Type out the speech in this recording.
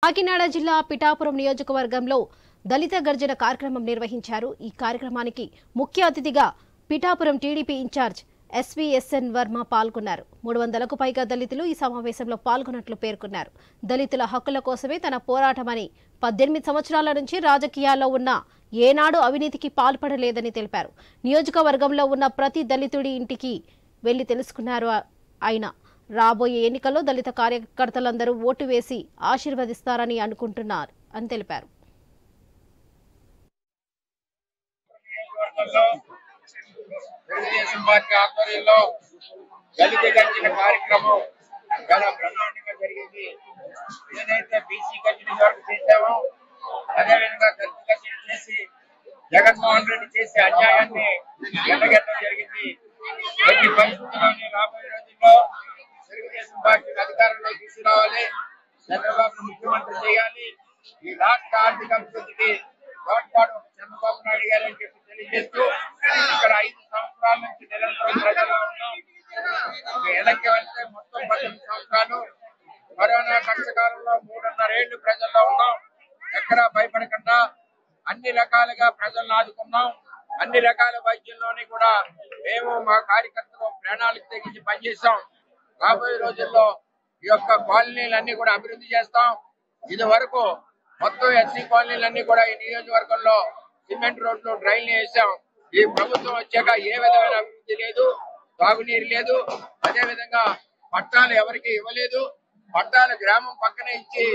కాకినాడ జిల్లా పిఠాపురం నియోజకవర్గంలో దళిత గర్జన కార్యక్రమం నిర్వహించారు। ఈ కార్యక్రమానికి ముఖ్య అతిథిగా పిఠాపురం టీడీపీ ఇన్ఛార్జ్ ఎస్వీఎస్ఎన్ వర్మ పాల్గొన్నారు। 300కు పైగా దళితులు ఈ సమావేశంలో పాల్గొన్నట్లు పేర్కొన్నారు। దళితుల హక్కుల కోసమే తన పోరాటమని 18 సంవత్సరాల నుంచి రాజకీయాల్లో ఉన్న ఏనాడు అవినీతికి పాల్పడలేదని తెలిపారు। నియోజకవర్గంలో ఉన్న ప్రతి దళితుడి ఇంటికి వెళ్లి తెలుసుకున్నారు ఆయన। రాబోయే ఎన్నికల్లో దళిత కార్యకర్తలందరూ ఓటు వేసి ఆశీర్వదిస్తారని అనుకుంటున్నారు అని తెలిపారు। తెలుగుదేశం పార్టీ ఆధ్వర్యంలో దళిత గర్జన కార్యక్రమం చాలా బ్రహ్మాండంగా జరిగింది। ఏదైతే బీసీ గర్జన వరకు చేశామో అదేవిధంగా దళిత గర్జన చేసి జగన్మోహన్ రెడ్డి చేసే అన్యాయాన్ని ఎండగట్టడం జరిగింది। ప్రతి పరిస్థితుల్లోని రాబోయే రోజుల్లో తెలుగుదేశం పార్టీ అధికారంలోకి తీసుకురావాలి, చంద్రబాబు ముఖ్యమంత్రి చేయాలి। ఈ రాష్ట్ర ఆర్థిక అభివృద్ధికి తోడ్పాటు చంద్రబాబు నాయుడు గారు అని చెప్పి తెలియజేస్తూ ఇక్కడ 5 సంవత్సరాల నుంచి నిరంతరం ప్రజల్లో ఉన్నాం। వెనక్కి వెళ్తే మొత్తం 18 సంవత్సరాలు కరోనా కష్టకాలంలో 3.5 ఏళ్లు ప్రజల్లో ఉన్నాం। ఎక్కడా భయపడకుండా అన్ని రకాలుగా ప్రజలను ఆదుకున్నాం। అన్ని రకాల వైద్యంలోని కూడా మేము మా కార్యకర్తలు ప్రాణాలకు తెగించి పనిచేస్తాం। రాబోయే రోజుల్లో ఈ యొక్క కాలనీలన్నీ కూడా అభివృద్ధి చేస్తాం। ఇది వరకు మొత్తం ఎస్సీ కాలనీలన్నీ కూడా ఈ నియోజకవర్గంలో సిమెంట్ రోడ్లు డ్రైన్లు వేసాం। ఈ ప్రభుత్వం వచ్చాక ఏ విధమైన అభివృద్ధి లేదు, తాగునీరు లేదు, అదే విధంగా పట్టాలు ఎవరికి ఇవ్వలేదు। పట్టాలు గ్రామం పక్కనే ఇచ్చి